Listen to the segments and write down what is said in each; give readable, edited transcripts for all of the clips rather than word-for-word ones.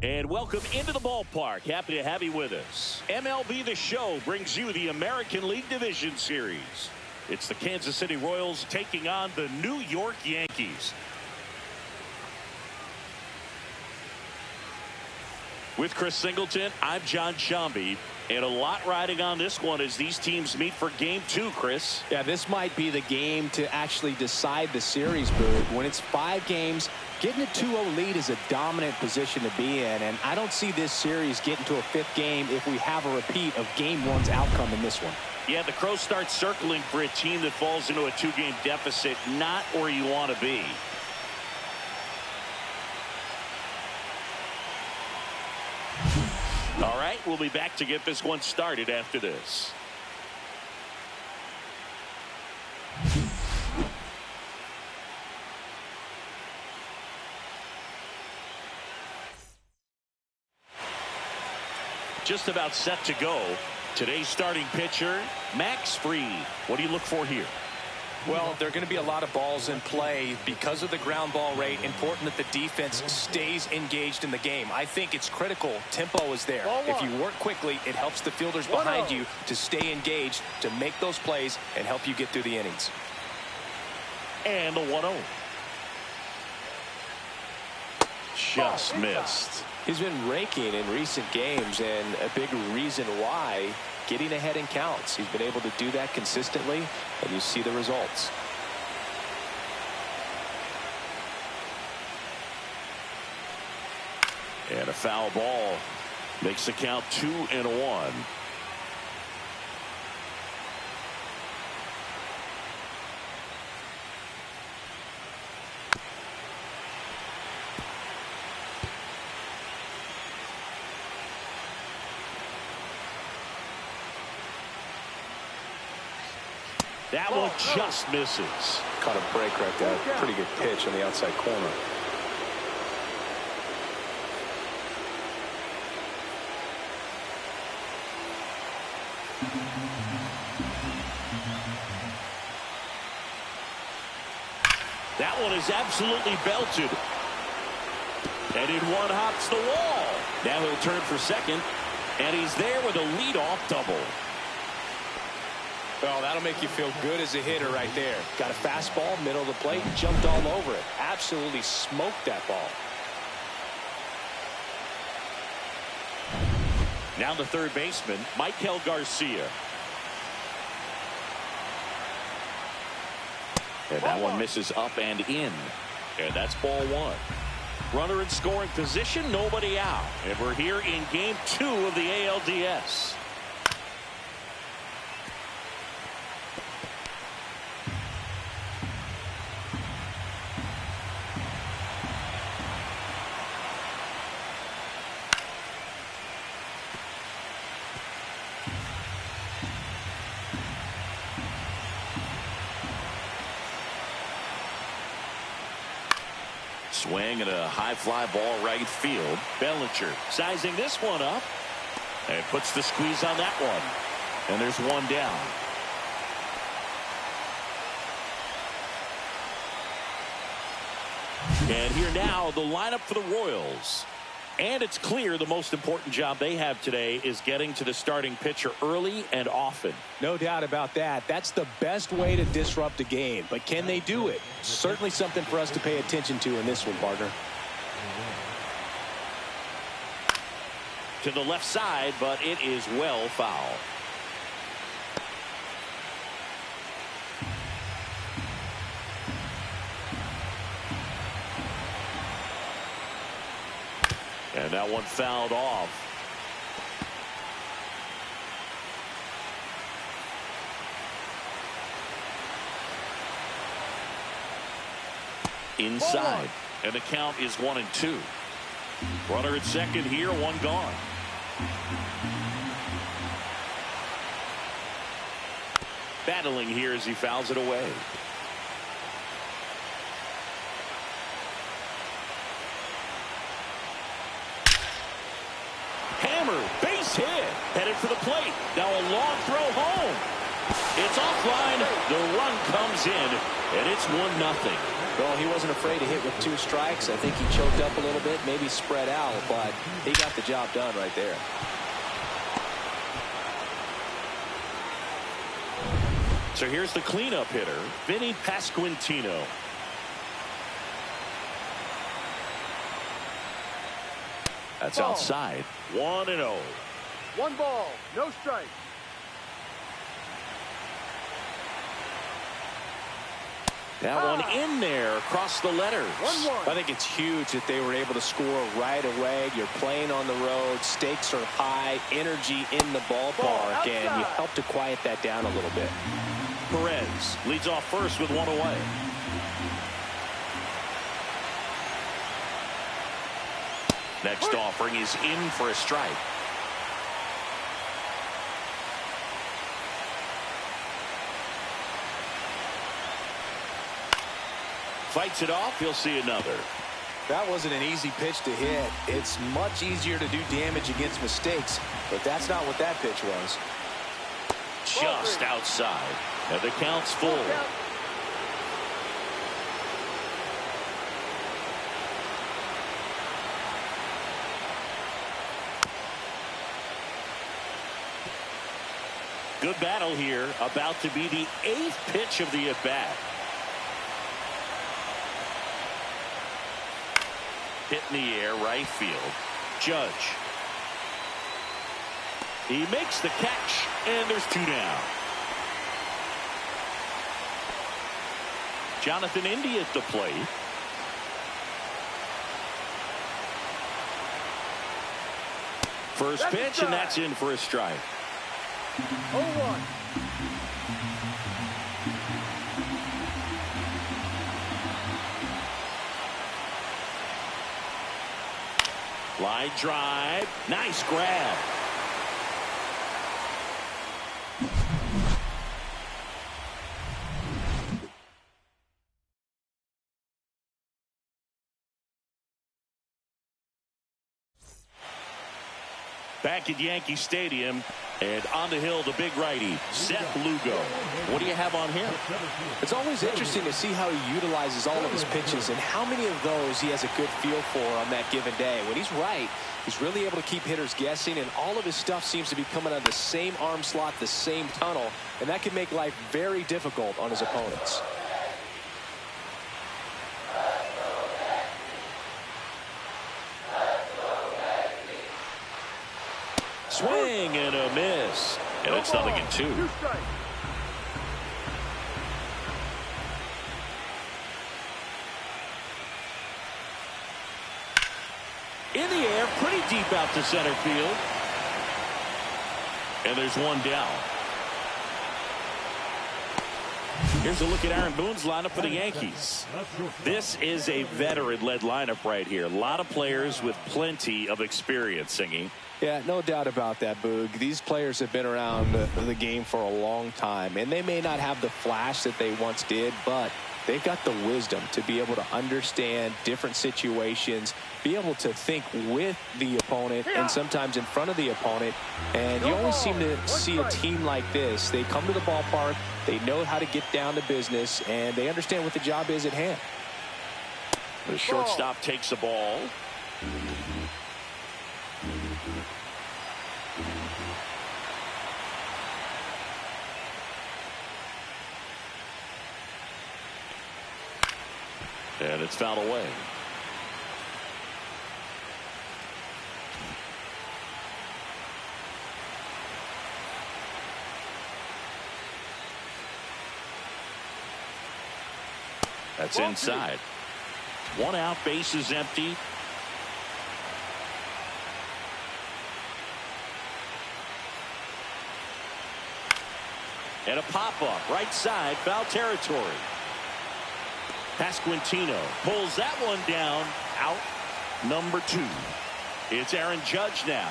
And welcome into the ballpark. Happy to have you with us. MLB The Show brings you the American League Division Series. It's the Kansas City Royals taking on the New York Yankees. With Chris Singleton, I'm John Shambi. And a lot riding on this one as these teams meet for Game 2, Chris. Yeah, this might be the game to actually decide the series, Boog. When it's 5 games, getting a 2-0 lead is a dominant position to be in. And I don't see this series getting to a 5th game if we have a repeat of Game 1's outcome in this one. Yeah, the Crows start circling for a team that falls into a 2-game deficit, not where you want to be. All right, we'll be back to get this one started after this. Just about set to go. Today's starting pitcher, Max Fried. What do you look for here? Well, there are going to be a lot of balls in play because of the ground ball rate. Important that the defense stays engaged in the game. I think it's critical. Tempo is there. If you work quickly, it helps the fielders behind you to stay engaged, to make those plays, and help you get through the innings. And the 1-0. Just missed. He's been raking in recent games, and a big reason why, getting ahead in counts. He's been able to do that consistently, and you see the results. And a foul ball makes the count 2-1. That one just misses. Caught a break right there. Pretty good pitch on the outside corner. That one is absolutely belted. And in one hops the wall. Now he'll turn for second. And he's there with a leadoff double. Well, that'll make you feel good as a hitter right there. Got a fastball, middle of the plate, jumped all over it. Absolutely smoked that ball. Now the third baseman, Michael Garcia. And that one misses up and in. And that's ball 1. Runner in scoring position, nobody out. And we're here in Game 2 of the ALDS. Swing and a high fly ball right field. Bellinger sizing this one up and puts the squeeze on that one. And there's one down. And here now the lineup for the Royals. And it's clear the most important job they have today is getting to the starting pitcher early and often. No doubt about that. That's the best way to disrupt a game. But can they do it? Certainly something for us to pay attention to in this one, partner. To the left side, but it is well foul. And that one fouled off. Inside. And the count is 1-2. Runner at second here, one gone. Battling here as he fouls it away. Hammer, base hit, headed for the plate. Now a long throw home. It's offline. The run comes swings in, and it's 1-0. Well, he wasn't afraid to hit with 2 strikes. I think he choked up a little bit, maybe spread out, but he got the job done right there. So here's the cleanup hitter, Vinny Pasquantino. That's outside. 1-0. 1 ball, no strike. That one in there across the letters. 1-1. I think it's huge that they were able to score right away. You're playing on the road. Stakes are high. Energy in the ballpark. And you help to quiet that down a little bit. Perez leads off first with 1 away. Next offering is in for a strike. Fights it off. He'll see another. That wasn't an easy pitch to hit. It's much easier to do damage against mistakes, but that's not what that pitch was. Just outside. And the count's full. Good battle here. About to be the 8th pitch of the at-bat. Hit in the air, right field. Judge. He makes the catch, and there's 2 down. Jonathan India at the plate. First pitch, and that's in for a strike. 0-1. Line drive. Nice grab. Back at Yankee Stadium, and on the hill, the big righty, Seth Lugo. What do you have on him? It's always interesting to see how he utilizes all of his pitches and how many of those he has a good feel for on that given day. When he's right, he's really able to keep hitters guessing, and all of his stuff seems to be coming out of the same arm slot, the same tunnel, and that can make life very difficult on his opponents. Swing and a miss. And it's 0-2. 2 strikes. In the air, pretty deep out to center field. And there's 1 down. Here's a look at Aaron Boone's lineup for the Yankees. This is a veteran-led lineup right here. A lot of players with plenty of experience, Singy. Yeah, no doubt about that, Boog. These players have been around the game for a long time, and they may not have the flash that they once did, but they've got the wisdom to be able to understand different situations, be able to think with the opponent and sometimes in front of the opponent. And you always seem to see a team like this. They come to the ballpark, they know how to get down to business, and they understand what the job is at hand. The shortstop takes the ball. And it's fouled away. That's inside. 1 out, base is empty. And a pop-up, right side, foul territory. Pasquantino pulls that one down, out, number 2. It's Aaron Judge now.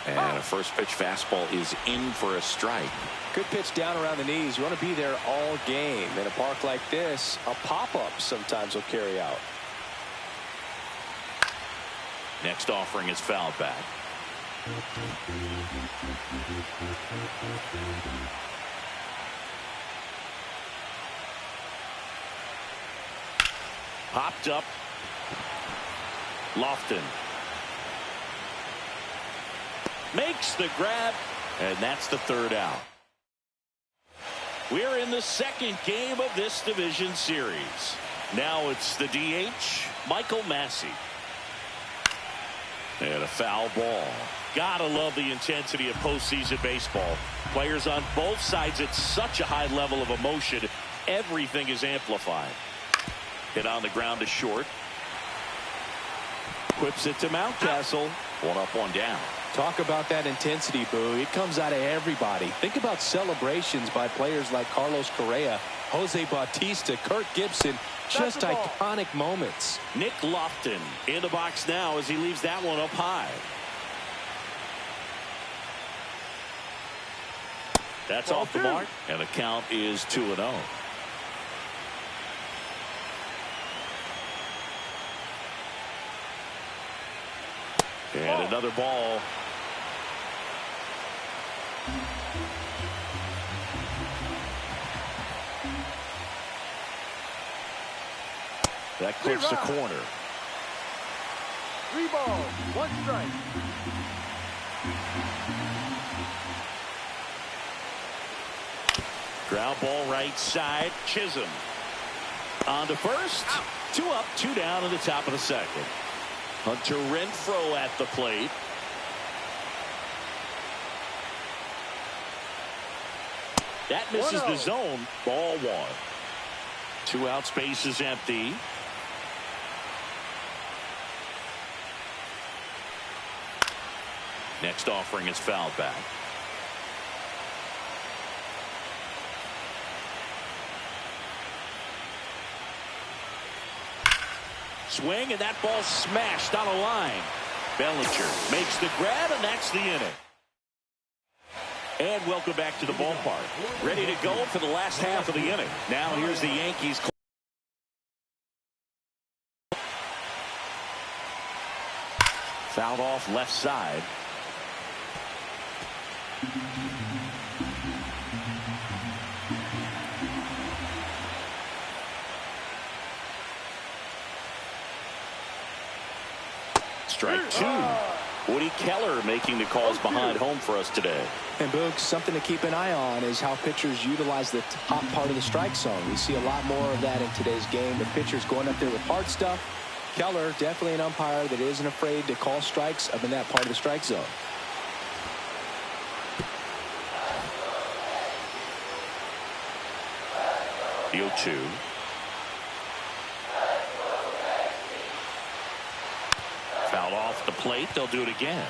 And a first pitch fastball is in for a strike. Good pitch down around the knees. You want to be there all game. In a park like this, a pop-up sometimes will carry out. Next offering is fouled back. Popped up. Lofton. Makes the grab, and that's the third out. We're in the second game of this division series. Now it's the DH, Michael Massey. And a foul ball. Gotta love the intensity of postseason baseball. Players on both sides at such a high level of emotion. Everything is amplified. Hit on the ground to short. Whips it to Mountcastle. One up, one down. Talk about that intensity, Boo. It comes out of everybody. Think about celebrations by players like Carlos Correa, Jose Bautista, Kirk Gibson. Just iconic moments. Nick Lofton in the box now as he leaves that one up high. That's off the mark, and the count is 2-0. And another ball. That clips the corner. 3 balls, 1 strike. Ground ball right side. Chisholm on to first. 2 up, 2 down in the top of the second. Hunter Renfroe at the plate. That misses the zone. Ball 1. 2 out, space is empty. Next offering is fouled back. Swing, and that ball smashed on a line. Bellinger makes the grab, and that's the inning. And welcome back to the ballpark. Ready to go for the last half of the inning. Now here's the Yankees. Fouled off left side. Strike 2. Woody Keller making the calls behind home for us today. And Boog, something to keep an eye on is how pitchers utilize the top part of the strike zone. We see a lot more of that in today's game. The pitchers going up there with hard stuff. Keller, definitely an umpire that isn't afraid to call strikes up in that part of the strike zone. The 0-2. Fouled off the plate. They'll do it again.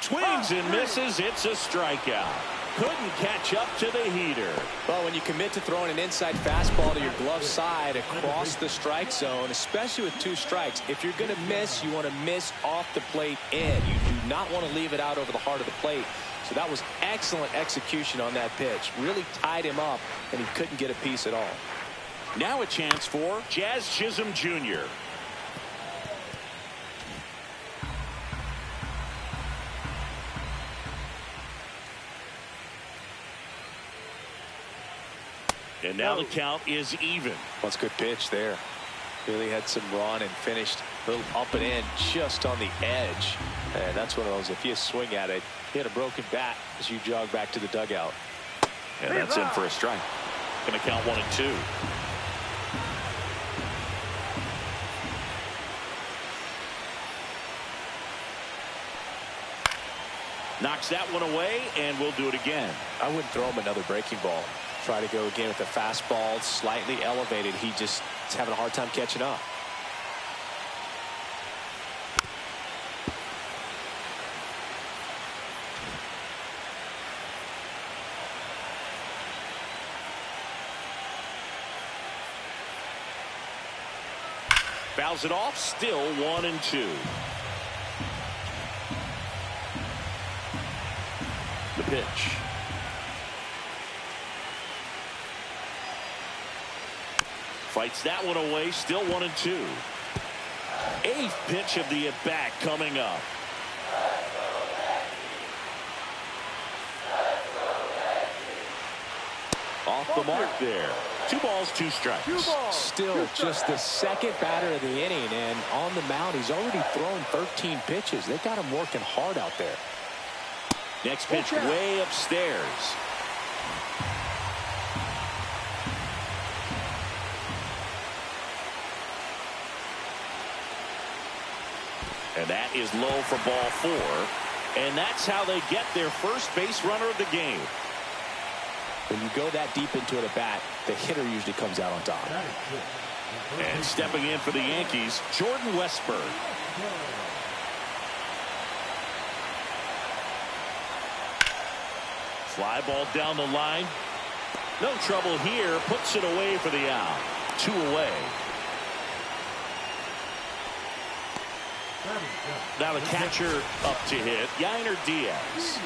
Swings and misses. It's a strikeout. Couldn't catch up to the heater. Well, when you commit to throwing an inside fastball to your glove side across the strike zone, especially with 2 strikes, if you're going to miss, you want to miss off the plate in. You do not want to leave it out over the heart of the plate. So that was excellent execution on that pitch. Really tied him up, and he couldn't get a piece at all. Now a chance for Jazz Chisholm Jr. And now the count is even. That's a good pitch there. Really had some run and finished a little up and in just on the edge. And that's one of those, if you swing at it, hit a broken bat as you jog back to the dugout. And that's in for a strike. Going to count 1 and 2. Knocks that one away, and we'll do it again. I wouldn't throw him another breaking ball. Try to go again with the fastball slightly elevated. He just is having a hard time catching up. Fouls it off, still 1 and 2. The pitch. Fights that one away. Still 1-2. Eighth pitch of the at-bat coming up. Off the mark there. 2 balls, 2 strikes. Still just the second batter of the inning, and on the mound, he's already thrown 13 pitches. They got him working hard out there. Next pitch way upstairs. And that is low for ball 4. And that's how they get their first base runner of the game. When you go that deep into it at bat, the hitter usually comes out on top. And stepping in for the Yankees, Jordan Westburg. Fly ball down the line. No trouble here. Puts it away for the out. 2 away. Now the catcher up to hit, Yainer Diaz.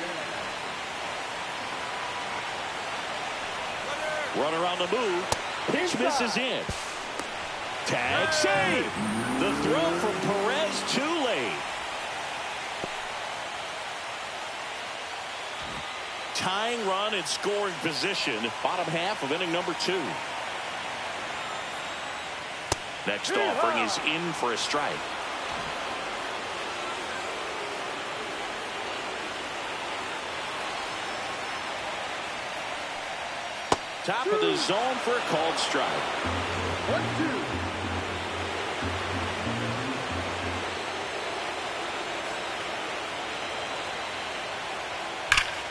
Runner on the move. Pitch misses in. Tag save. The throw from Perez too late. Tying run in scoring position. Bottom half of inning number 2. Next offering is in for a strike. Top of the zone for a called strike. 1-2.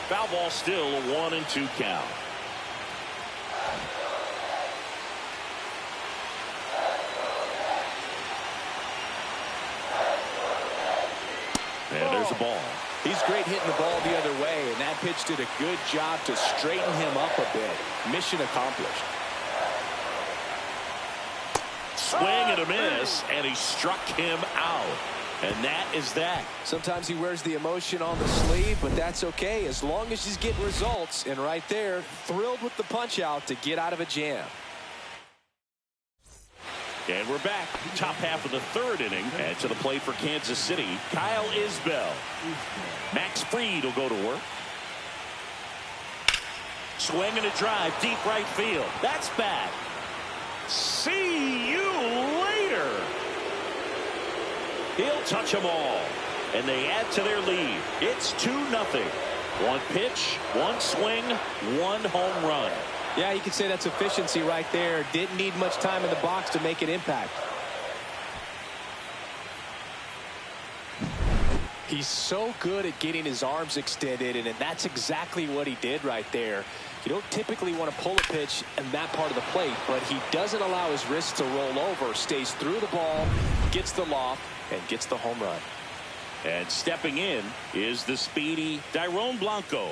Foul ball, still a 1-2 count. And there's a ball. He's great hitting the ball the other way, and that pitch did a good job to straighten him up a bit. Mission accomplished. Swing and a miss, and he struck him out. And that is that. Sometimes he wears the emotion on the sleeve, but that's okay as long as he's getting results. And right there, thrilled with the punch out to get out of a jam. And we're back. Top half of the 3rd inning. And to the plate for Kansas City, Kyle Isbell. Max Fried will go to work. Swing and a drive, deep right field. That's bad. See you later. He'll touch them all. And they add to their lead. It's 2-0. 1 pitch, 1 swing, 1 home run. Yeah, you could say that's efficiency right there. Didn't need much time in the box to make an impact. He's so good at getting his arms extended, and that's exactly what he did right there. You don't typically want to pull a pitch in that part of the plate, but he doesn't allow his wrists to roll over, stays through the ball, gets the loft, and gets the home run. And stepping in is the speedy Dairon Blanco.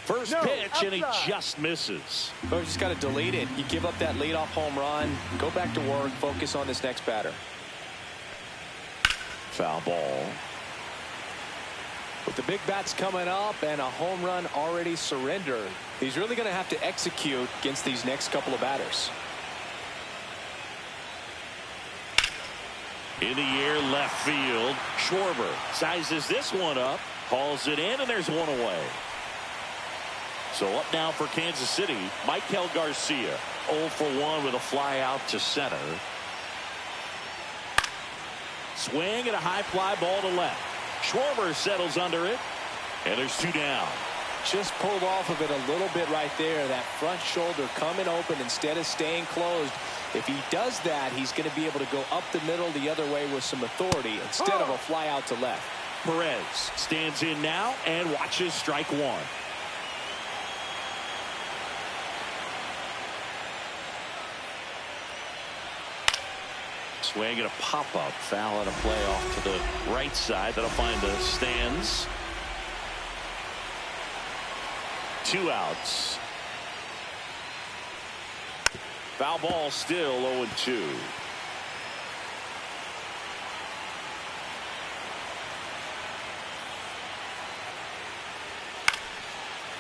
First pitch, and he just misses. Oh, you just got to delete it. You give up that leadoff home run, go back to work, focus on this next batter. Foul ball. With the big bats coming up and a home run already surrendered, he's really going to have to execute against these next couple of batters. In the air, left field. Schwarber sizes this one up, hauls it in, and there's 1 away. So up now for Kansas City, Michael Garcia. 0 for 1 with a fly out to center. Swing and a high fly ball to left. Schwarber settles under it, and there's 2 down. Just pulled off of it a little bit right there. That front shoulder coming open instead of staying closed. If he does that, he's going to be able to go up the middle the other way with some authority instead of a fly out to left. Perez stands in now and watches strike 1. Swing and a pop-up. Foul and a play off to the right side. That'll find the stands. 2 outs. Foul ball, still 0-2.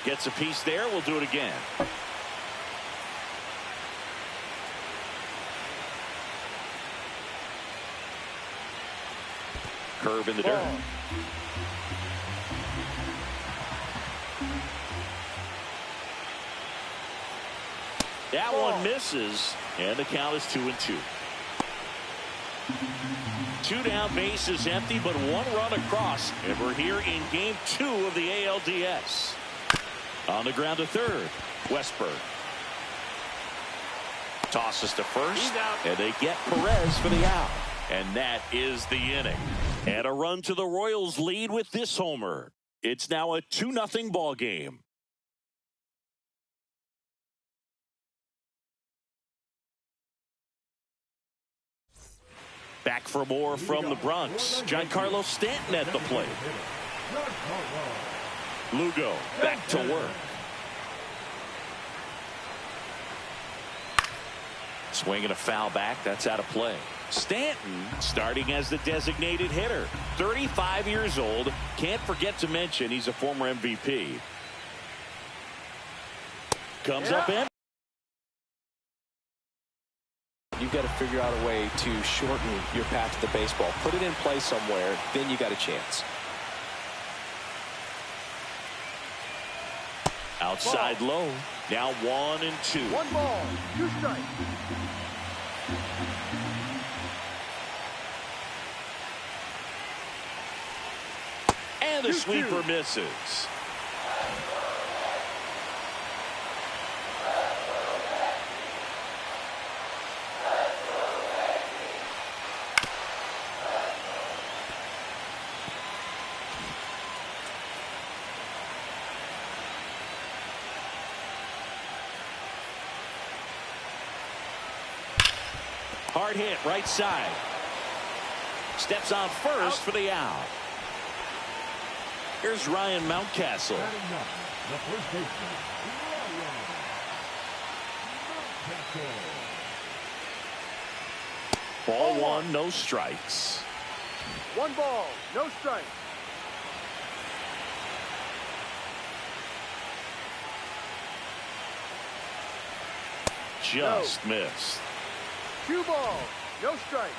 Gets a piece there. We'll do it again. curve in the dirt. That one misses, and the count is 2-2. 2 down, bases empty, but 1 run across, and we're here in game 2 of the ALDS. On the ground to third, Westberg. Tosses to first, and they get Perez for the out. And that is the inning. And a run to the Royals lead with this homer. It's now a 2-0 ball game. Back for more from the Bronx. Giancarlo Stanton at the plate. Lugo back to work. Swinging a foul back. That's out of play. Stanton starting as the designated hitter. 35 years old. Can't forget to mention he's a former MVP. Comes up in. You've got to figure out a way to shorten your path to the baseball. Put it in play somewhere, then you got a chance. Outside low. Now 1-2. 1 ball, 2 strikes. And the sweeper misses. Hard hit right side. Steps on first for the out. Here's Ryan Mountcastle. The first baseman. Ball 1, no strikes. 1 ball, no strikes. Just missed. 2 balls, no strikes.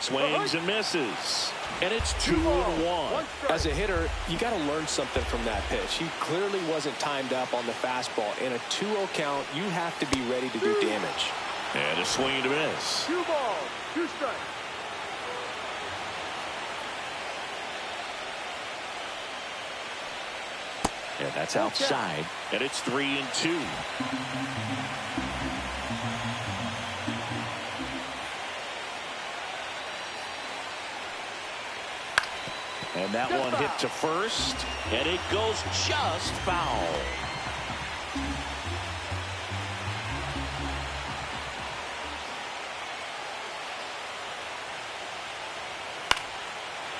Swings and misses. And it's 2-1. As a hitter, you got to learn something from that pitch. He clearly wasn't timed up on the fastball. In a 2-0 count, you have to be ready to do damage. And a swing and a miss. 2 balls, 2 strikes. And that's outside. And it's 3-2. And that one hit to first. And it goes just foul.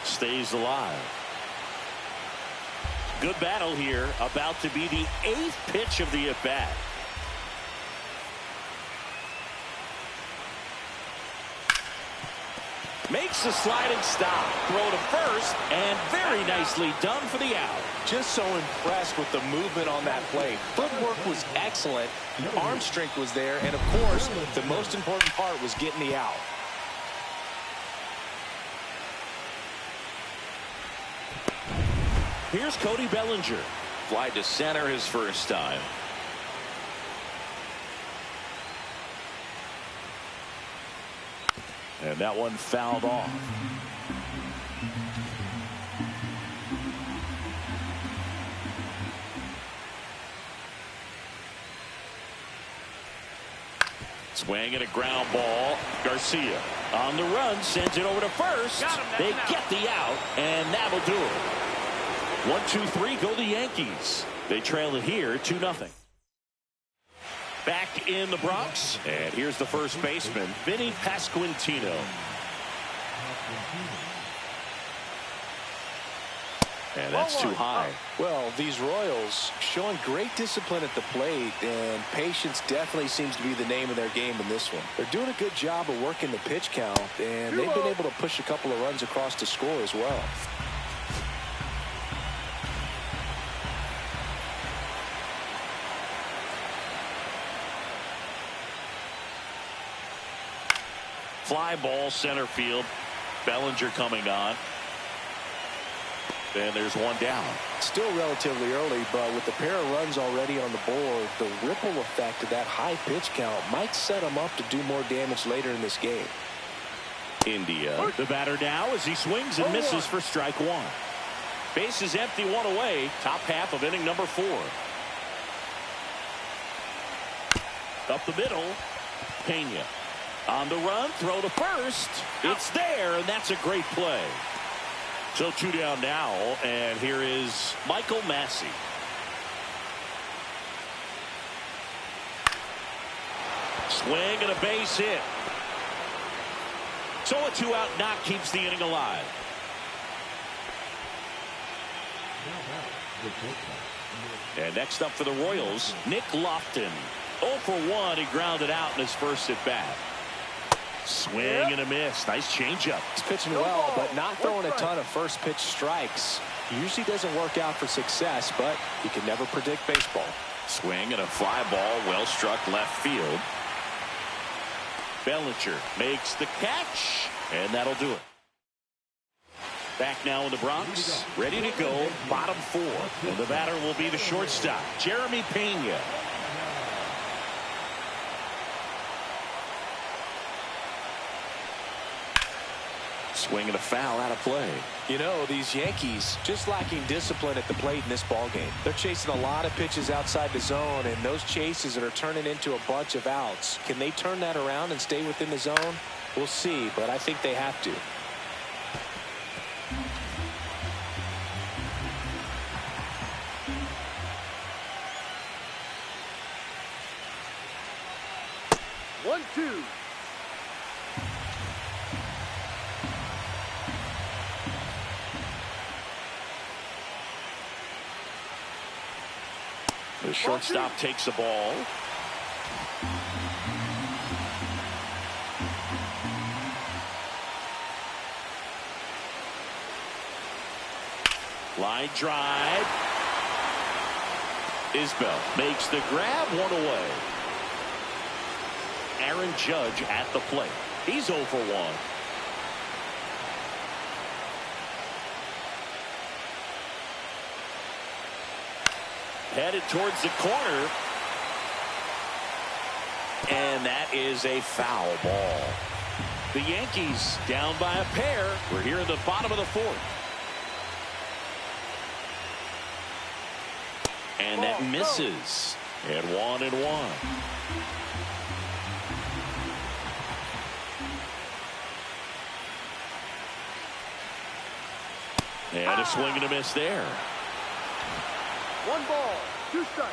Stays alive. Good battle here. About to be the 8th pitch of the at-bat. Makes the sliding stop. Throw to first. And very nicely done for the out. Just so impressed with the movement on that play. Footwork was excellent. The arm strength was there. And, of course, the most important part was getting the out. Here's Cody Bellinger. Fly to center his first time. And that one fouled off. Swing and a ground ball. Garcia on the run, sends it over to first. They get the out, and that'll do it. 1-2-3 go the Yankees. They trail it here 2-0. Back in the Bronx, and here's the first baseman, Vinny Pasquantino. And that's too high. Well, these Royals showing great discipline at the plate, and patience definitely seems to be the name of their game in this one. They're doing a good job of working the pitch count, and they've been able to push a couple of runs across to score as well. Fly ball center field. Bellinger coming on. And there's one down. Still relatively early, but with the pair of runs already on the board, the ripple effect of that high pitch count might set him up to do more damage later in this game. India, the batter now as he swings and misses for strike one. Base is empty, one away. Top half of inning number 4. Up the middle. Pena on the run, throw to first. It's there, and that's a great play. So 2 down now, and here is Michael Massey. Swing and a base hit. So a 2-out knock keeps the inning alive. And next up for the Royals, Nick Lofton. 0 for 1, he grounded out in his first at bat. Swing and a miss. Nice changeup. He's pitching well, but not throwing a ton of first pitch strikes. Usually doesn't work out for success, but you can never predict baseball. Swing and a fly ball, well struck left field. Bellinger makes the catch, and that'll do it. Back now in the Bronx, ready to go, bottom 4. And the batter will be the shortstop, Jeremy Pena. Swing and a foul out of play. You know, these Yankees just lacking discipline at the plate in this ball game. They're chasing a lot of pitches outside the zone, and those chases that are turning into a bunch of outs. Can they turn that around and stay within the zone? We'll see, but I think they have to. One, two. The shortstop takes the ball. Line drive. Isbell makes the grab, one away. Aaron Judge at the plate. He's 0 for 1. Headed towards the corner. And that is a foul ball. The Yankees down by a pair. We're here in the bottom of the 4th. And that misses. And 1-1. And a swing and a miss there. 1 ball, 2 strikes.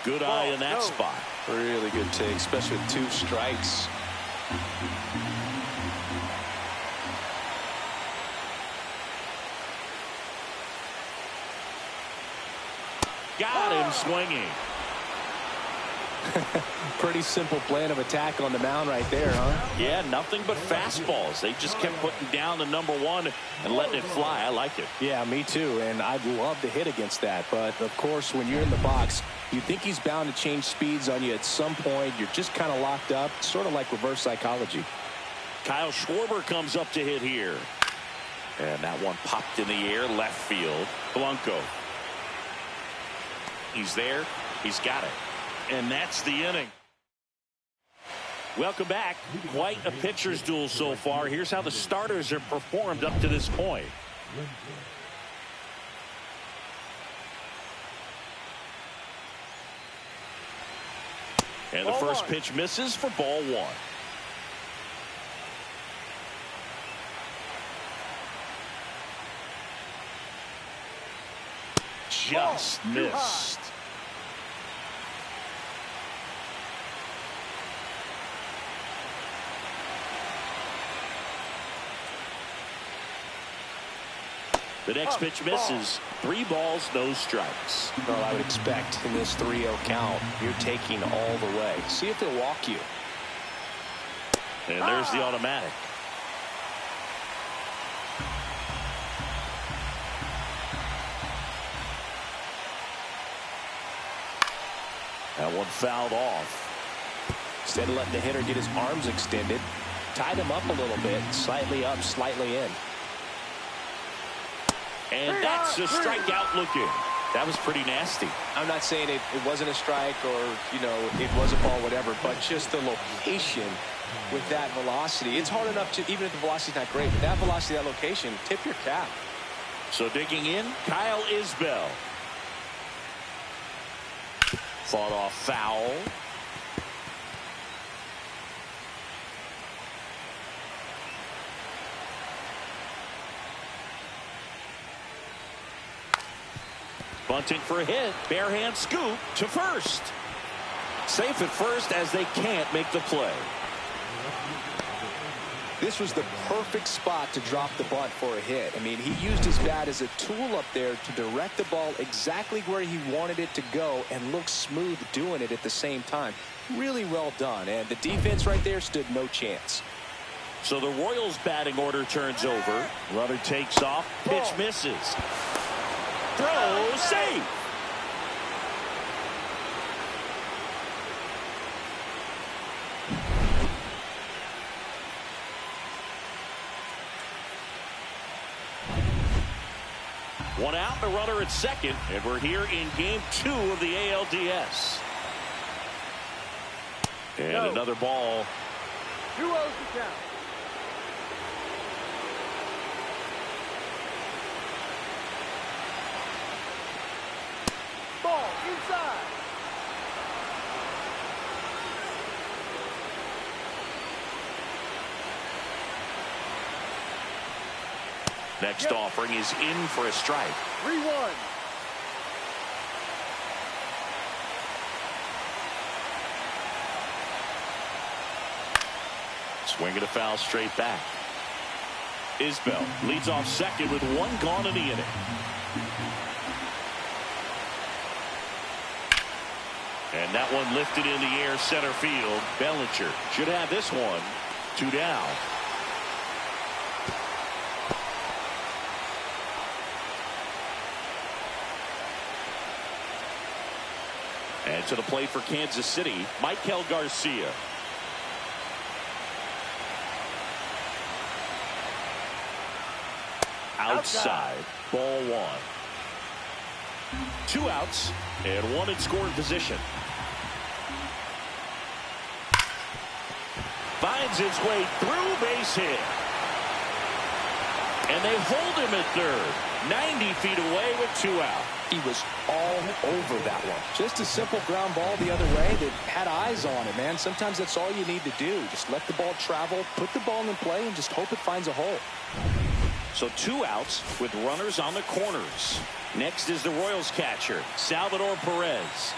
Good eye in that spot. Really good take, especially with 2 strikes. Got him swinging. Pretty simple plan of attack on the mound right there, huh? Yeah, nothing but fastballs. They just kept putting down the number 1 and letting it fly. I like it. Yeah, me too, and I'd love to hit against that. But, of course, when you're in the box, you think he's bound to change speeds on you at some point. You're just kind of locked up, sort of like reverse psychology. Kyle Schwarber comes up to hit here. And that one popped in the air, left field. Blanco. He's there. He's got it. And that's the inning. Welcome back. Quite a pitcher's duel so far. Here's how the starters have performed up to this point. And the first pitch misses for ball 1. Just missed. The next pitch misses. 3 balls, no strikes. Well, I would expect in this 3-0 count, you're taking all the way. See if they'll walk you. And there's the automatic. That one fouled off. Instead of letting the hitter get his arms extended, tied him up a little bit, slightly up, slightly in. And that's a strikeout looking. That was pretty nasty. I'm not saying it wasn't a strike or, you know, it was a ball, whatever, but just the location with that velocity. It's hard enough to, even if the velocity's not great, but that velocity, that location, tip your cap. So digging in, Kyle Isbell. Fought off foul. Bunting for a hit. Bare hand scoop to first. Safe at first as they can't make the play. This was the perfect spot to drop the bunt for a hit. I mean, he used his bat as a tool up there to direct the ball exactly where he wanted it to go and look smooth doing it at the same time. Really well done. And the defense right there stood no chance. So the Royals batting order turns over. Runner takes off. Pitch misses. Throw safe. One out, the runner at second, and we're here in game 2 of the ALDS. And another ball. 2-0 to count. Ball inside. Next offering is in for a strike. 3-1. Swing and a foul straight back. Isbell leads off second with one gone in the inning. And that one lifted in the air center field. Bellinger should have this one. 2 down. And to the plate for Kansas City, Michael Garcia. Outside, ball 1. 2 outs and 1 in scoring position. Finds his way through, base hit. And they hold him at third. 90 feet away with 2 out. He was all over that one. Just a simple ground ball the other way that had eyes on it, man. Sometimes that's all you need to do. Just let the ball travel, put the ball in play, and just hope it finds a hole. So 2 outs with runners on the corners. Next is the Royals catcher, Salvador Perez.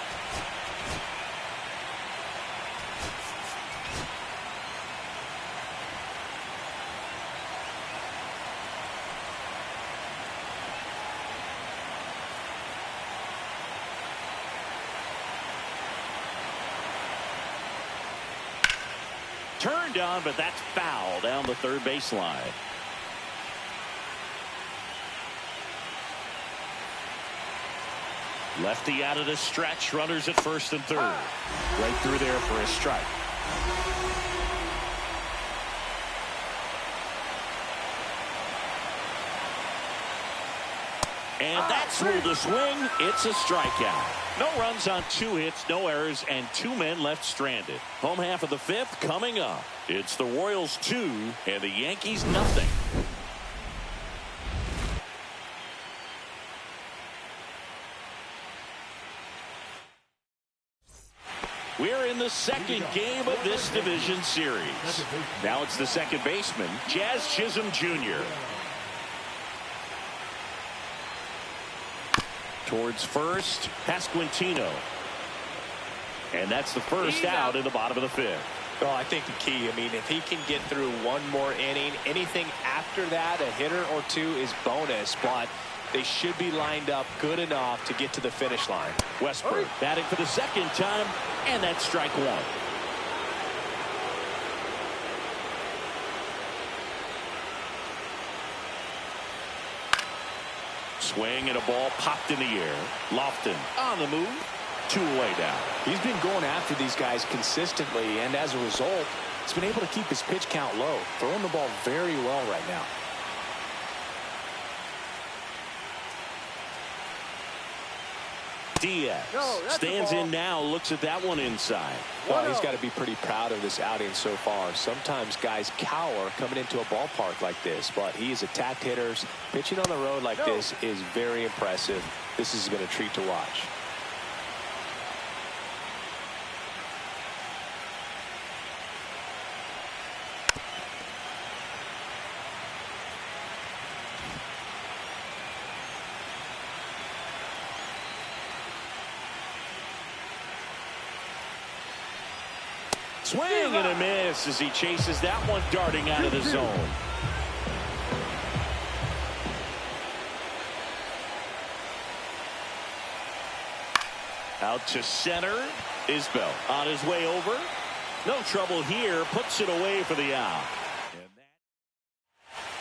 Turned on, but that's foul down the third baseline. Lefty out of the stretch, runners at first and third. Right through there for a strike. And that's ruled a swing. It's a strikeout. No runs on 2 hits, no errors, and 2 men left stranded. Home half of the 5th coming up. It's the Royals 2 and the Yankees nothing. We're in the second game of this division series. Now it's the second baseman, Jazz Chisholm Jr. Towards first, Pasquantino. And that's the first out in the bottom of the 5th. Well, I think the key, I mean, if he can get through one more inning, anything after that, a hitter or 2 is bonus, but they should be lined up good enough to get to the finish line. Westbrook batting for the second time, and that's strike 1. Swing and a ball popped in the air. Lofton on the move. 2 away now. He's been going after these guys consistently, and as a result, he's been able to keep his pitch count low, throwing the ball very well right now. Diaz stands in now, looks at that one inside. Well, he's got to be pretty proud of this outing so far. Sometimes guys cower coming into a ballpark like this, but he has attacked hitters. Pitching on the road like this is very impressive. This has been a treat to watch. Swing and a miss as he chases that one darting out of the zone. Out to center. Isbell on his way over. No trouble here. Puts it away for the out.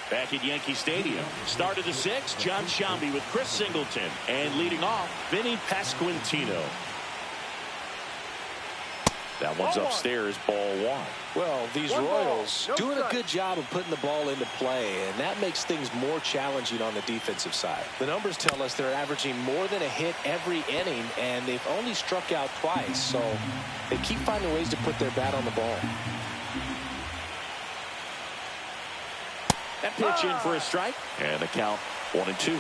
Back at Yankee Stadium. Start of the 6th. John Sciambi with Chris Singleton. And leading off, Vinny Pasquantino. That one's upstairs, ball 1. Well, these Royals doing a good job of putting the ball into play, and that makes things more challenging on the defensive side. The numbers tell us they're averaging more than a hit every inning, and they've only struck out twice, so they keep finding ways to put their bat on the ball. That pitch in for a strike, and the count 1-2.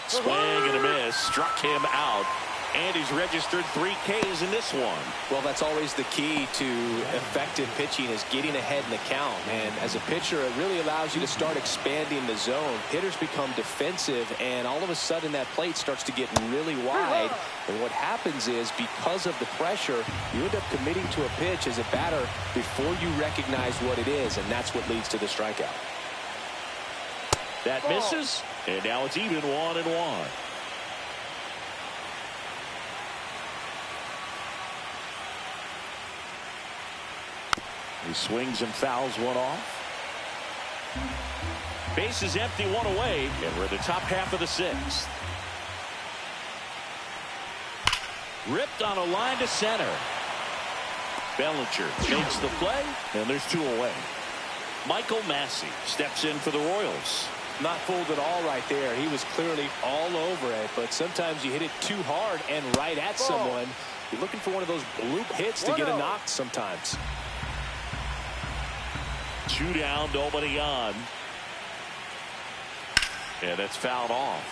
Swing and a miss. Struck him out. And he's registered 3 Ks in this one. Well, that's always the key to effective pitching, is getting ahead in the count. And as a pitcher, it really allows you to start expanding the zone. Hitters become defensive, and all of a sudden that plate starts to get really wide. And what happens is, because of the pressure, you end up committing to a pitch as a batter before you recognize what it is, and that's what leads to the strikeout. That misses, and now it's even 1-1. He swings and fouls one off. Base is empty, 1 away, and we're in the top half of the 6th. Ripped on a line to center. Bellinger makes the play, and there's 2 away. Michael Massey steps in for the Royals. Not fooled at all right there. He was clearly all over it, but sometimes you hit it too hard and right at someone. You're looking for one of those bloop hits to get a knock sometimes. 2 down, nobody on. And that's fouled off.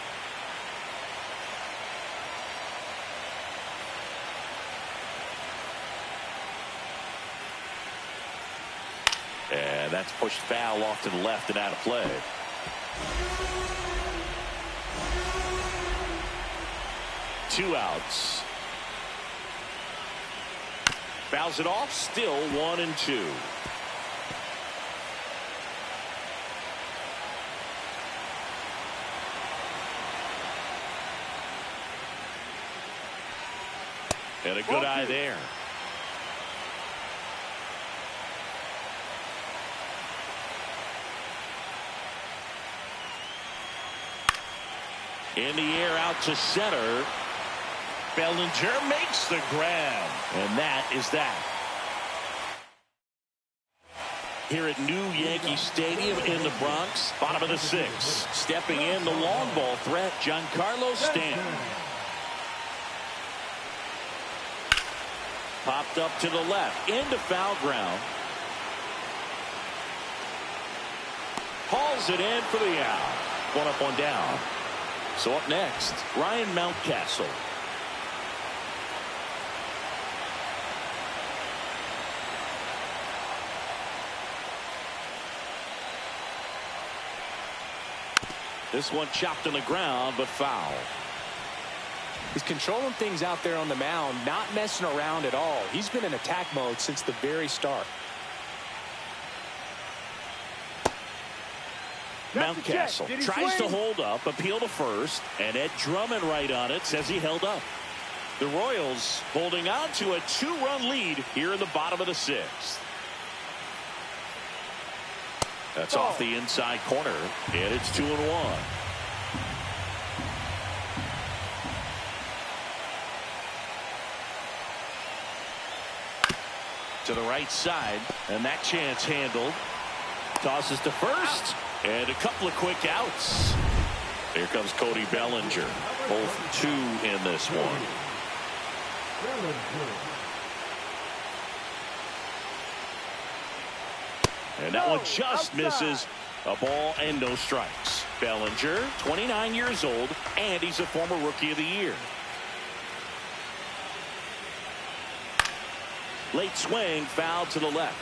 And that's pushed foul off to the left and out of play. Two outs. Fouls it off, still 1-2. And a good eye there. In the air out to center. Bellinger makes the grab. And that is that. Here at New Yankee Stadium in the Bronx, bottom of the 6th. Stepping in, the long ball threat, Giancarlo Stanton. Popped up to the left, into foul ground. Hauls it in for the out. 1 up, 1 down. So up next, Ryan Mountcastle. This one chopped on the ground, but foul. He's controlling things out there on the mound, not messing around at all. He's been in attack mode since the very start. Mountcastle tries to hold up, appeal to first, and Ed Drummond right on it says he held up. The Royals holding on to a 2-run lead here in the bottom of the 6th. That's off the inside corner, and it's 2-1. To the right side, and that chance handled. Tosses to first, and a couple of quick outs. Here comes Cody Bellinger. Both 2 in this one. And that one just misses. A ball and no strikes. Bellinger, 29 years old, and he's a former Rookie of the Year. Late swing, foul to the left.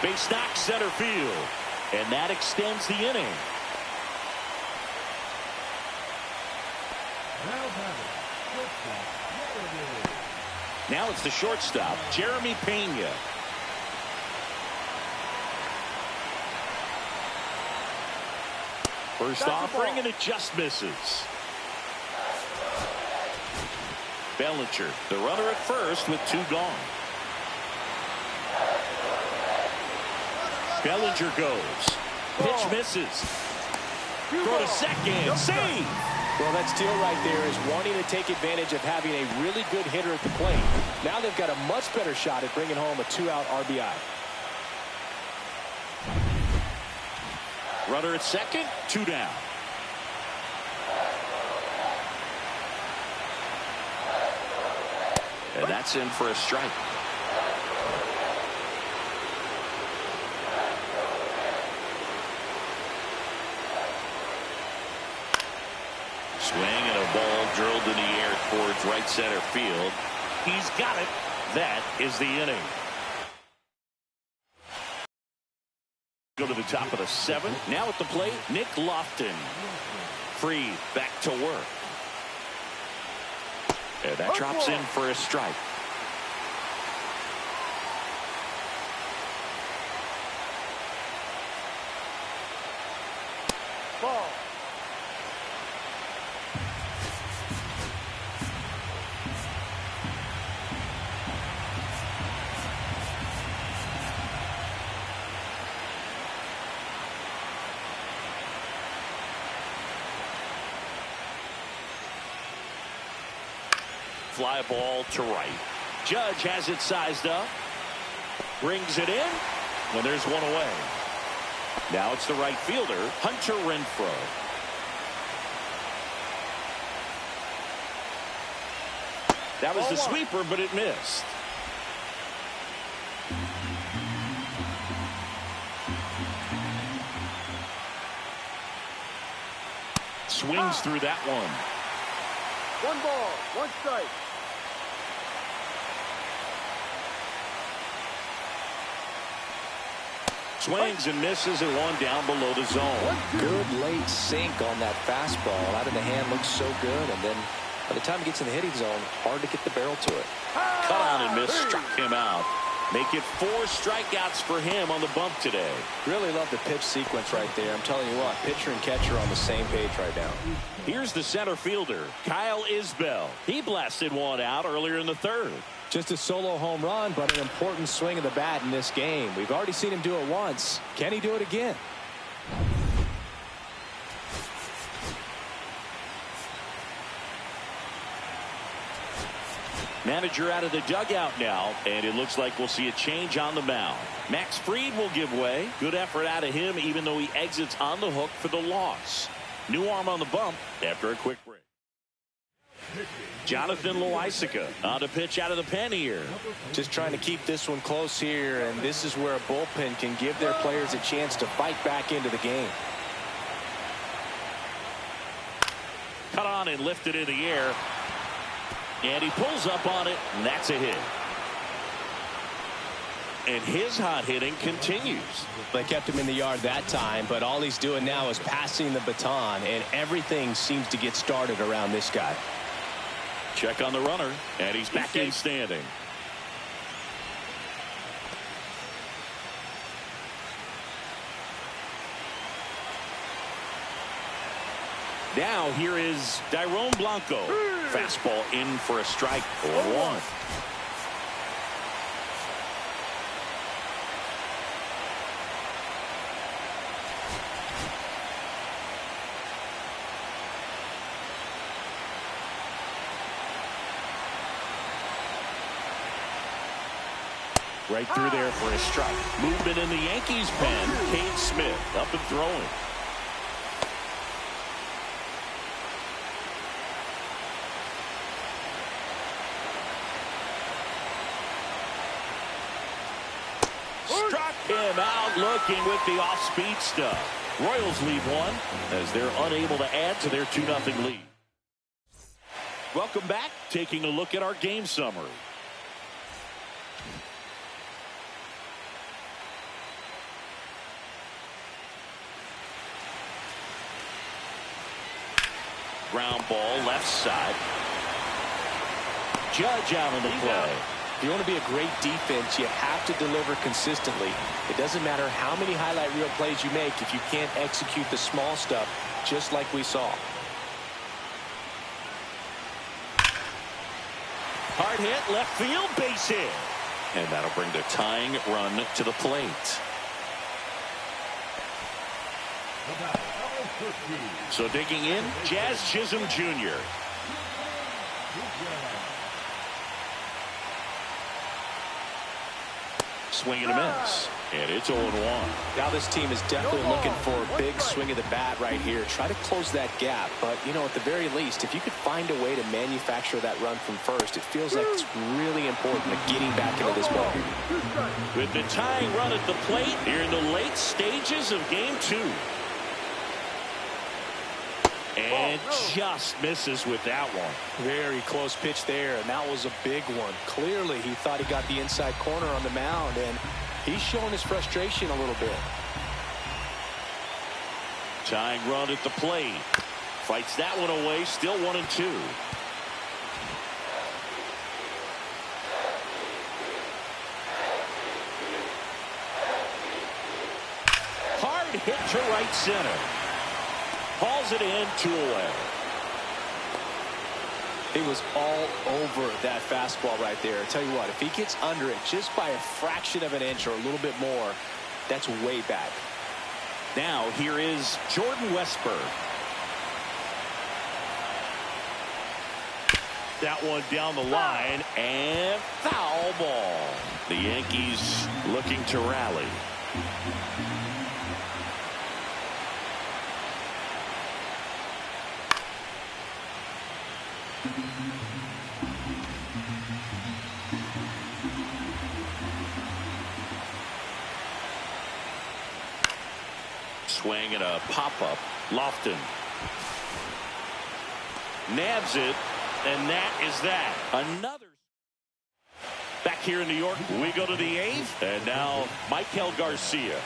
Base knock center field, and that extends the inning. Now it's the shortstop, Jeremy Pena. First offering, and it just misses. Bellinger, the runner at first with 2 gone. Bellinger goes. Pitch misses. Throw to second. Save. Well, that steal right there is wanting to take advantage of having a really good hitter at the plate. Now they've got a much better shot at bringing home a 2-out RBI. Runner at second, 2 down. And that's in for a strike. Swing and a ball drilled in the air towards right center field. He's got it. That is the inning. Go to the top of the 7th. Now at the plate, Nick Lofton. Free back to work. And that drops in for a strike. Ball. Fly ball to right. Judge has it sized up. Brings it in. And there's one away. Now it's the right fielder, Hunter Renfroe. That was the sweeper, but it missed. Swings through that one. 1 ball, 1 strike. Swings and misses and 1 down below the zone. Good late sink on that fastball. Out of the hand looks so good, and then by the time it gets in the hitting zone, hard to get the barrel to it. Cut on and miss, struck him out. Make it 4 strikeouts for him on the bump today. Really love the pitch sequence right there. I'm telling you what, pitcher and catcher on the same page right now. Here's the center fielder, Kyle Isbell. He blasted 1 out earlier in the 3rd. Just a solo home run, but an important swing of the bat in this game. We've already seen him do it once. Can he do it again? Manager out of the dugout now, and it looks like we'll see a change on the mound. Max Fried will give way. Good effort out of him, even though he exits on the hook for the loss. New arm on the bump after a quick break. Jonathan Loaisiga on to pitch out of the pen here. Just trying to keep this one close here, and this is where a bullpen can give their players a chance to fight back into the game. Cut on and lifted in the air. And he pulls up on it, and that's a hit. And his hot hitting continues. They kept him in the yard that time, but all he's doing now is passing the baton, and everything seems to get started around this guy. Check on the runner, and he's back in standing. Now here is Dairon Blanco. Fastball in for a strike. 0-1. Right through there for a strike. Movement in the Yankees pen. Cade Smith up and throwing. Struck him out looking with the off-speed stuff. Royals lead one as they're unable to add to their 2-0 lead. Welcome back. Taking a look at our game summary. Ground ball left side. Judge out on the play. If you want to be a great defense, you have to deliver consistently. It doesn't matter how many highlight reel plays you make if you can't execute the small stuff, just like we saw. Hard hit, left field, base hit. And that'll bring the tying run to the plate. So digging in, Jazz Chisholm Jr. Swing and a miss. And it's 0-1. Now this team is definitely looking for a big swing of the bat right here. Try to close that gap. But, you know, at the very least, if you could find a way to manufacture that run from first, it feels like it's really important to getting back into this ball. With the tying run at the plate here in the late stages of game 2. And just misses with that one. Very close pitch there, and that was a big one. Clearly, he thought he got the inside corner on the mound, and he's showing his frustration a little bit. Tying run at the plate. Fights that one away, still 1-2. Hard hit to right center. Hauls it in, 2 away. It was all over that fastball right there. I tell you what, if he gets under it just by a fraction of an inch or a little bit more, that's way back. Now here is Jordan Westberg. That one down the line and foul ball. The Yankees looking to rally. Swing and a pop-up. Lofton nabs it, and that is that. Another. Back here in New York, we go to the 8th, and now Michael Garcia.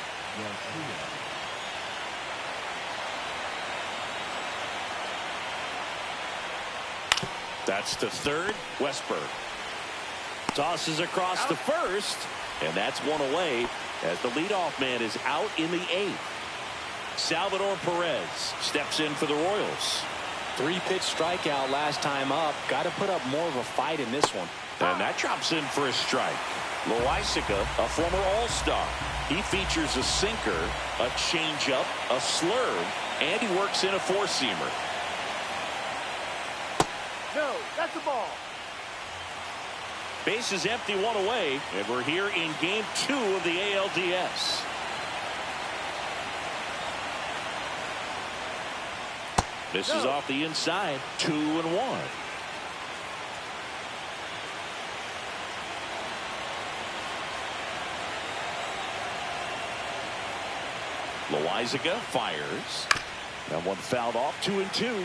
That's to third. Westberg tosses across to first, and that's one away as the leadoff man is out in the 8th. Salvador Perez steps in for the Royals. 3-pitch strikeout last time up. Got to put up more of a fight in this one. And that drops in for a strike. Loaisiga, a former All-Star. He features a sinker, a changeup, a slurve, and he works in a four-seamer. No, that's a ball. Base is empty, one away, and we're here in game 2 of the ALDS. This is off the inside, 2-1. Loaisiga fires. That one fouled off, 2-2.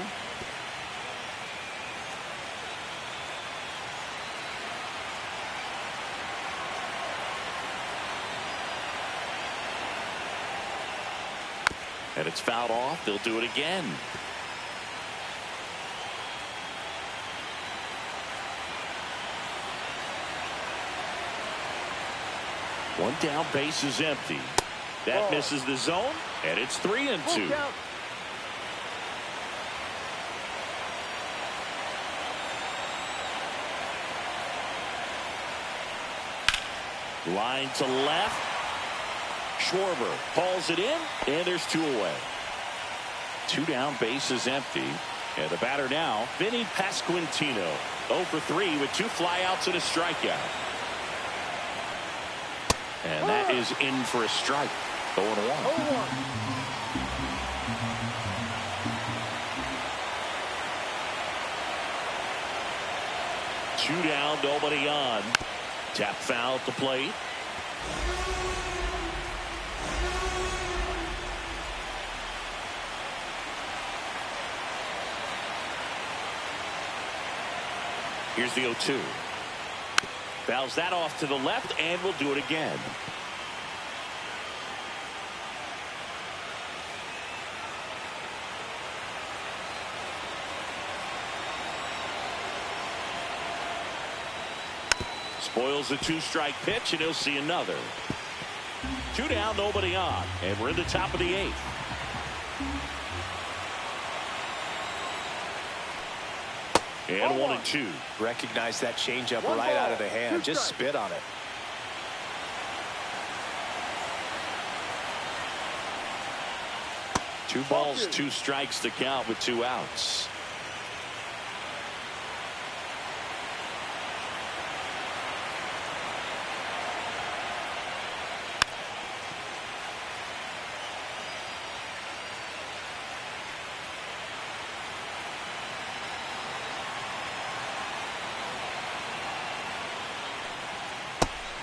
And it's fouled off. They'll do it again. One down, base is empty. That misses the zone, and it's 3-2. Line to left. Schwarber hauls it in, and there's 2 away. 2 down, bases empty. And the batter now, Vinny Pasquantino. 0 for 3 with 2 flyouts and a strikeout. And that is in for a strike. 0-1. 2 down, nobody on. Tap foul at the plate. Here's the 0-2. Fouls that off to the left, and we'll do it again. Spoils the 2-strike pitch, and he'll see another. 2 down, nobody on, and we're in the top of the 8th. And 1-2. Recognize that changeup right out of the hand. Just spit on it. Two balls, 2 strikes to count with 2 outs.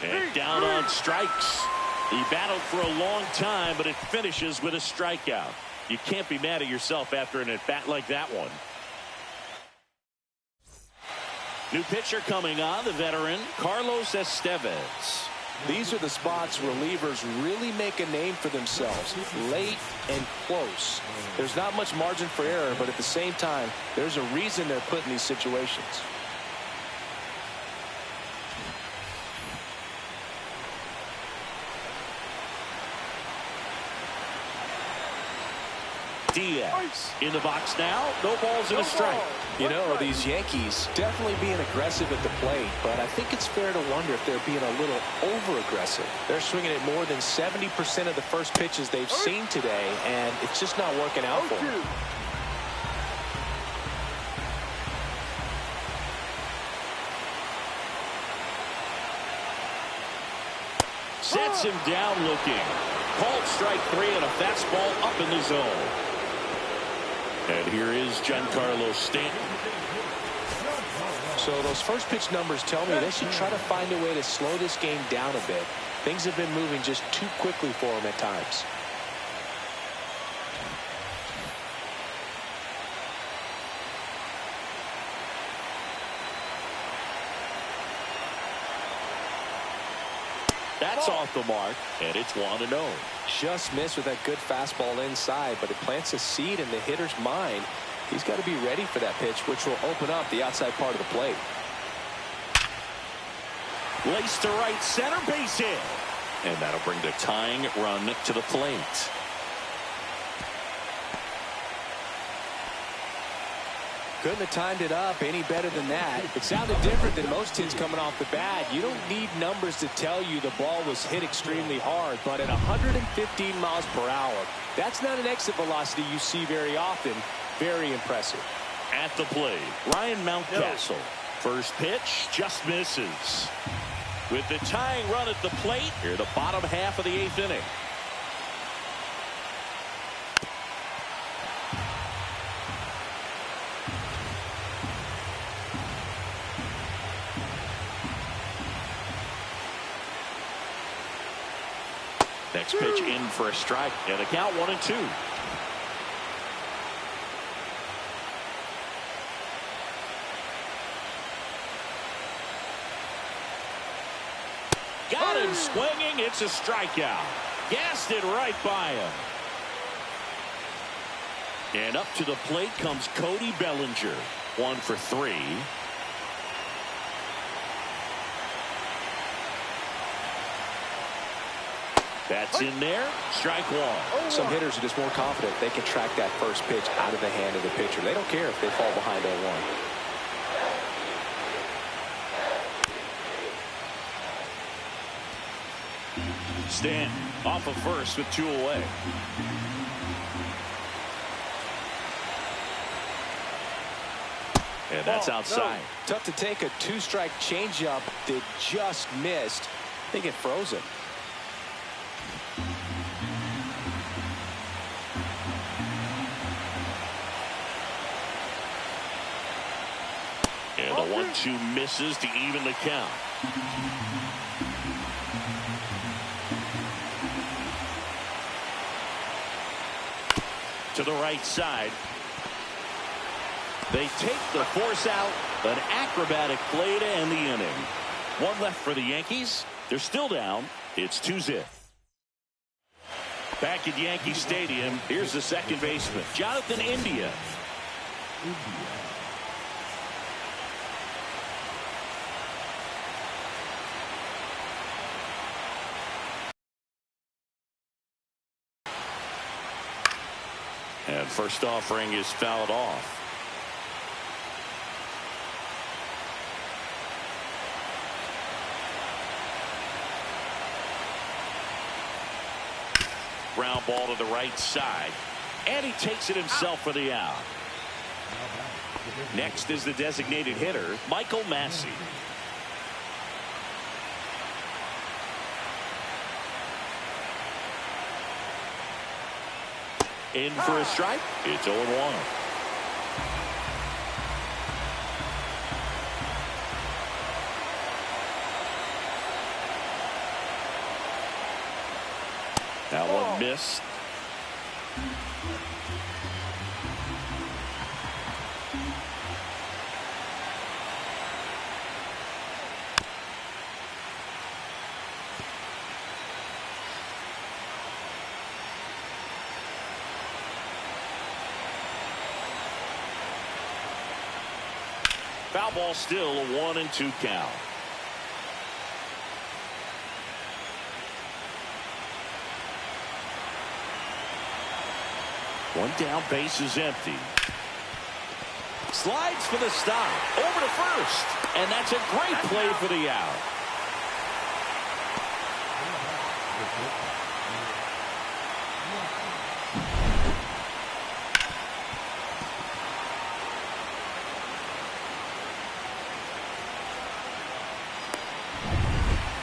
And down on strikes. He battled for a long time, but it finishes with a strikeout. You can't be mad at yourself after an at-bat like that one. New pitcher coming on, the veteran, Carlos Estevez. These are the spots relievers really make a name for themselves. Late and close. There's not much margin for error, but at the same time, there's a reason they're put in these situations. Diaz in the box now. No balls and a strike. You know, these Yankees definitely being aggressive at the plate, but I think it's fair to wonder if they're being a little over-aggressive. They're swinging at more than 70% of the first pitches they've seen today, and it's just not working out for them. Sets him down looking. Called strike 3 and a fastball up in the zone. And here is Giancarlo Stanton. So those first pitch numbers tell me they should try to find a way to slow this game down a bit. Things have been moving just too quickly for them at times. That's off the mark, and it's 1-0. Just missed with that good fastball inside, but it plants a seed in the hitter's mind. He's got to be ready for that pitch, which will open up the outside part of the plate. Laced to right center, base hit. And that'll bring the tying run to the plate. Couldn't have timed it up any better than that. It sounded different than most hits coming off the bat. You don't need numbers to tell you the ball was hit extremely hard, but at 115 miles per hour, that's not an exit velocity you see very often. Very impressive. At the plate, Ryan Mountcastle. First pitch just misses. With the tying run at the plate, here the bottom half of the 8th inning. Next pitch in for a strike, and the count 1-2. Got him swinging. It's a strikeout. Gassed it right by him. And up to the plate comes Cody Bellinger. 1 for 3. That's in there. Strike 1. Some hitters are just more confident they can track that first pitch out of the hand of the pitcher. They don't care if they fall behind 0-1. Stanton off of first with 2 away. And that's outside. Tough to take a 2-strike changeup that just missed. I think it froze it. And the 1-2 misses to even the count. To the right side. They take the force out. An acrobatic play to end the inning. 1 left for the Yankees. They're still down. It's 2-0. Back at Yankee Stadium, here's the second baseman, Jonathan India. And first offering is fouled off. Ground ball to the right side. And he takes it himself for the out. Next is the designated hitter, Michael Massey. In for a strike. It's 0-1. That one missed. Foul ball, still a 1-2 count. One down, base is empty. Slides for the stop. Over to first. And that's a great play for the out.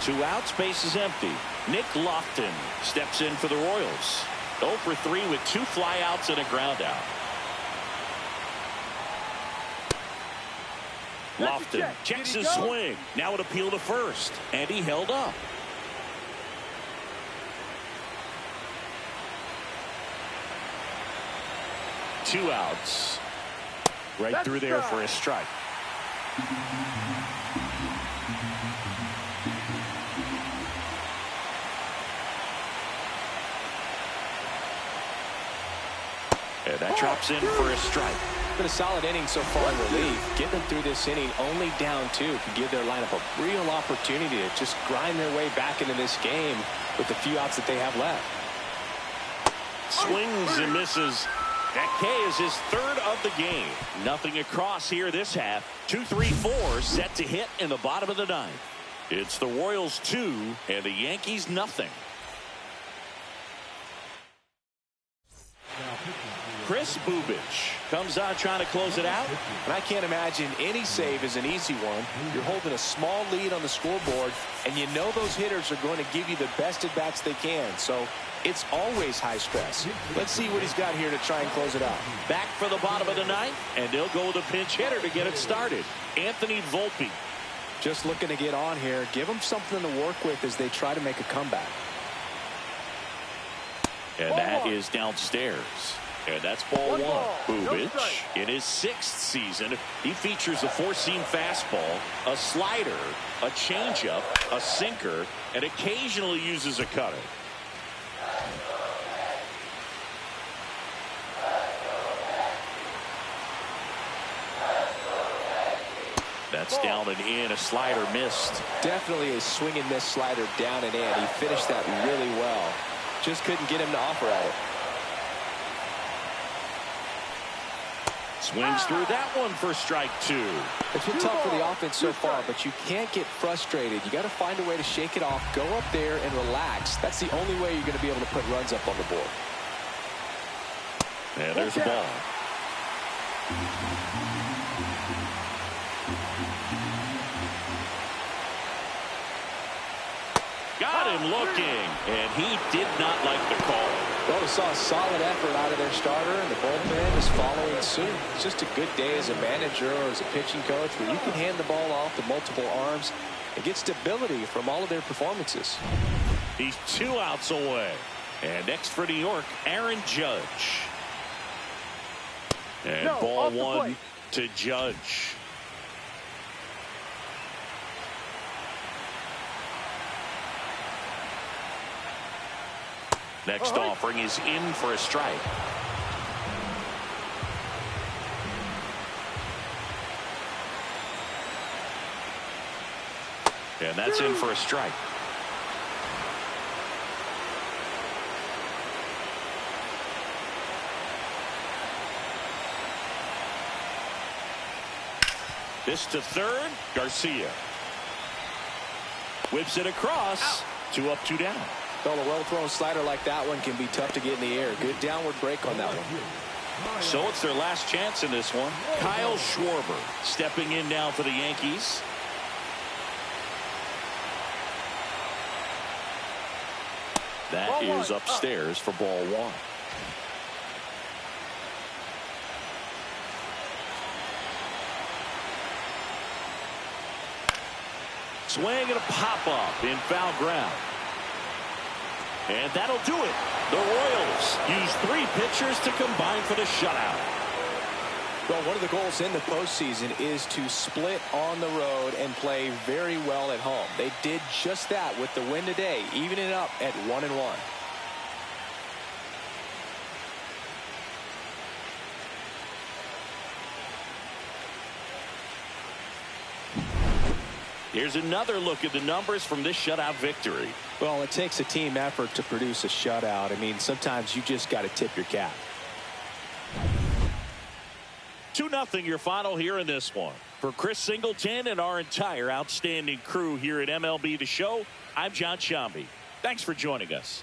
Two outs, base is empty. Nick Lofton steps in for the Royals. 0 for 3 with 2 flyouts and a ground out. Lofton checks his swing. Now an appeal to first. And he held up. Two outs. Right through there for a strike. And that drops in for a strike. Been a solid inning so far in relief. Getting them through this inning only down 2 can give their lineup a real opportunity to just grind their way back into this game with the few outs that they have left. Swings and misses. That K is his 3rd of the game. Nothing across here this half. 2-3-4 set to hit in the bottom of the 9th. It's the Royals 2 and the Yankees nothing. Chris Bubich comes out trying to close it out. And I can't imagine any save is an easy one. You're holding a small lead on the scoreboard, and you know those hitters are going to give you the best at-bats they can. So it's always high stress. Let's see what he's got here to try and close it out. Back for the bottom of the 9th, and they'll go with a pinch hitter to get it started. Anthony Volpe. Just looking to get on here. Give them something to work with as they try to make a comeback. And that is downstairs. And that's ball 1. Bubich, in his 6th season, he features a 4-seam fastball, a slider, a changeup, a sinker, and occasionally uses a cutter. That's down and in. A slider missed. Definitely a swing and miss slider down and in. He finished that really well. Just couldn't get him to offer at it. Swings through that one for strike 2. It's been tough for the offense so far, but you can't get frustrated. You got to find a way to shake it off, go up there and relax. That's the only way you're going to be able to put runs up on the board. And there's the ball. Got him looking, and he did not like the call. Well, we saw a solid effort out of their starter, and the bullpen is following suit. It's just a good day as a manager or as a pitching coach where you can hand the ball off to multiple arms and get stability from all of their performances. He's 2 outs away. And next for New York, Aaron Judge. And ball 1 to Judge. Next offering is in for a strike. And that's in for a strike. This to third, Garcia. Whips it across. 2 up, 2 down. Well, a well-thrown slider like that one can be tough to get in the air. Good downward break on that one. So it's their last chance in this one. Kyle Schwarber stepping in now for the Yankees. That is upstairs for ball 1. Swing and a pop-up in foul ground. And that'll do it. The Royals use 3 pitchers to combine for the shutout. Well, one of the goals in the postseason is to split on the road and play very well at home. They did just that with the win today, evening it up at 1-1. Here's another look at the numbers from this shutout victory. Well, it takes a team effort to produce a shutout. I mean, sometimes you just got to tip your cap. 2-0 your final here in this one. For Chris Singleton and our entire outstanding crew here at MLB The Show, I'm John Shambi. Thanks for joining us.